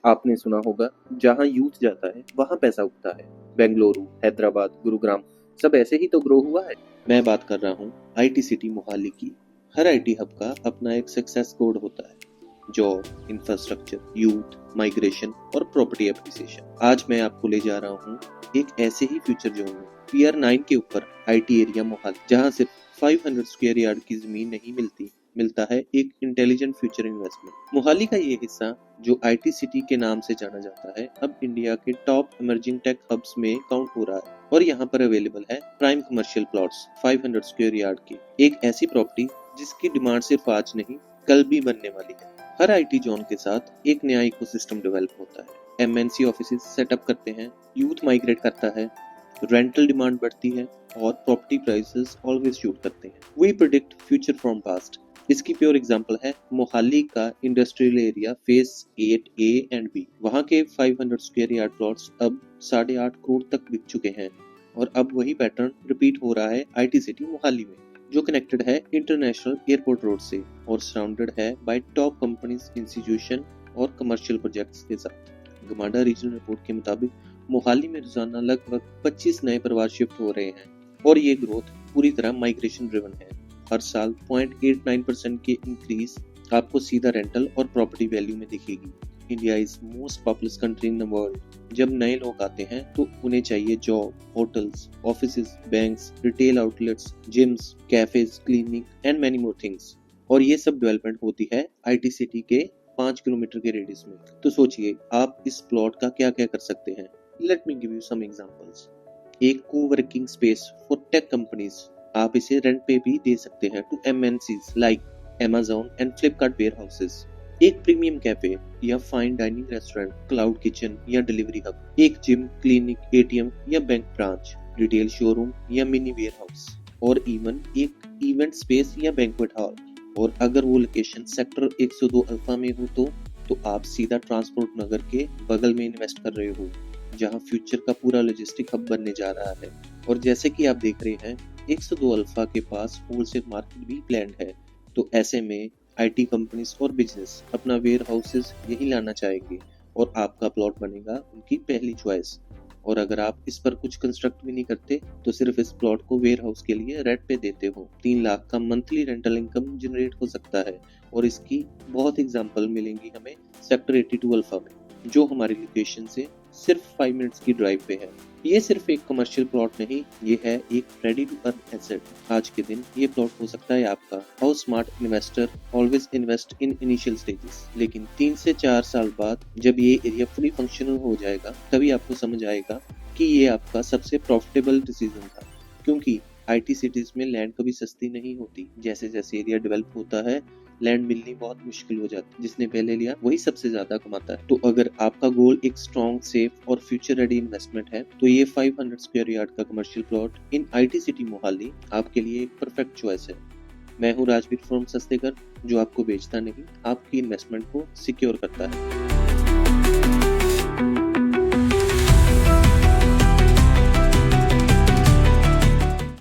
आपने सुना होगा, जहाँ यूथ जाता है वहाँ पैसा उगता है। बेंगलुरु, हैदराबाद, गुरुग्राम सब ऐसे ही तो ग्रो हुआ है। मैं बात कर रहा हूँ IT सिटी मोहाली की। हर IT हब का अपना एक सक्सेस कोड होता है। जॉब, इंफ्रास्ट्रक्चर, यूथ, माइग्रेशन और प्रॉपर्टी एप्रिसिएशन। आज मैं आपको ले जा रहा हूँ एक ऐसे ही फ्यूचर जोन में, PR9 के ऊपर IT एरिया मोहाली, जहाँ सिर्फ 500 स्क्वायर यार्ड की जमीन नहीं मिलता है एक इंटेलिजेंट फ्यूचर इन्वेस्टमेंट। मोहाली का ये हिस्सा जो IT सिटी के नाम से जाना जाता है, अब इंडिया के टॉप इमर्जिंग टेक हब्स में काउंट हो रहा है। और यहाँ पर अवेलेबल है prime commercial plots 500 square yard की, एक ऐसी प्रॉपर्टी जिसकी डिमांड सिर्फ आज नहीं कल भी बनने वाली है। हर IT जोन के साथ एक नया इकोसिस्टम डेवलप होता है। MNC ऑफिसेज सेटअप करते हैं, यूथ माइग्रेट करता है, रेंटल डिमांड बढ़ती है और प्रॉपर्टी प्राइसेस ऑलवेज शूट करते हैं। We predict future from past. इसकी प्योर एग्जांपल है मोहाली का industrial area phase 8A and B। वहाँ के 500 स्क्वायर यार्ड प्लॉट्स अब 8.5 करोड़ तक बिक चुके हैं और अब वही पैटर्न रिपीट हो रहा है IT सिटी मोहाली में, जो कनेक्टेड है इंटरनेशनल एयरपोर्ट रोड से और सराउंडेड है बाय टॉप कंपनीज, इंस्टीट्यूशन और कमर्शियल प्रोजेक्ट्स के साथ। गमाडा रीजनल रिपोर्ट के मुताबिक मोहाली में रोजाना लगभग 25 नए परिवार शिफ्ट हो रहे हैं और ये ग्रोथ पूरी तरह माइग्रेशन ड्रिवन है। हर साल 0.89% की इंक्रीज आपको सीधा रेंटल और प्रॉपर्टी वैल्यू में दिखेगी। India is most populous country in the world. जब नए लोग आते हैं तो उन्हें चाहिए job, hotels, offices, banks, retail outlets, gyms, cafes, clinic and many more things. और ये सब डेवलपमेंट होती है IT सिटी के 5 किलोमीटर के रेडियस में। तो सोचिए आप इस प्लॉट का क्या क्या कर सकते हैं। Let me give you some examples. एक coworking space for tech companies, आप इसे रेंट पे भी दे सकते हैं to MNCs like Amazon and Flipkart warehouses. एक प्रीमियम कैफे या fine dining restaurant, cloud kitchen या डिलीवरी हब, एक जिम, क्लिनिक, ATM या बैंक ब्रांच, रिटेल शोरूम या मिनी वेयरहाउस, और इवन एक इवेंट स्पेस या बैंक्वेट हॉल। और अगर वो लोकेशन सेक्टर 102 अल्फा में हो तो आप सीधा ट्रांसपोर्ट नगर के बगल में इन्वेस्ट कर रहे हो, जहां फ्यूचर का पूरा लॉजिस्टिक हब बनने जा रहा है। और जैसे कि आप देख रहे हैं 102 अल्फा के पास होलसेल मार्केट भी प्लान्ड है, तो ऐसे में IT कंपनीज और बिजनेस अपना वेयर हाउसेज यही लाना चाहेंगे और आपका प्लॉट बनेगा उनकी पहली चॉइस। और अगर आप इस पर कुछ कंस्ट्रक्ट भी नहीं करते तो सिर्फ इस प्लॉट को वेयर हाउस के लिए रेंट पे देते हो, 3 लाख का मंथली रेंटल इनकम जनरेट हो सकता है। और इसकी बहुत एग्जांपल मिलेंगी हमें सेक्टर 82 अल्फा में, जो हमारी लोकेशन से सिर्फ 5 मिनट्स की ड्राइव पे है। ये सिर्फ एक कमर्शियल प्लॉट नहीं, ये है एक रेडी टू अर्न एसेट। आज के दिन ये प्लॉट हो सकता है आपका। How smart investor always invest in initial stages, लेकिन 3 से 4 साल बाद जब ये एरिया फुली फंक्शनल हो जाएगा तभी आपको समझ आएगा कि ये आपका सबसे प्रॉफिटेबल डिसीजन था। क्योंकि IT सिटीज में लैंड कभी सस्ती नहीं होती। जैसे जैसे एरिया डेवलप होता है लैंड मिलनी बहुत मुश्किल हो जाती है। जिसने पहले लिया वही सबसे ज्यादा कमाता है। तो अगर आपका गोल एक स्ट्रॉन्ग, सेफ और फ्यूचर रेडी इन्वेस्टमेंट है तो ये 500 स्क्वायर यार्ड का commercial plot in IT city Mohali आपके लिए एक परफेक्ट चॉइस है। मैं हूँ राजवीर फ्रॉम सस्तेघर, जो आपको बेचता नहीं, आपकी इन्वेस्टमेंट को सिक्योर करता है।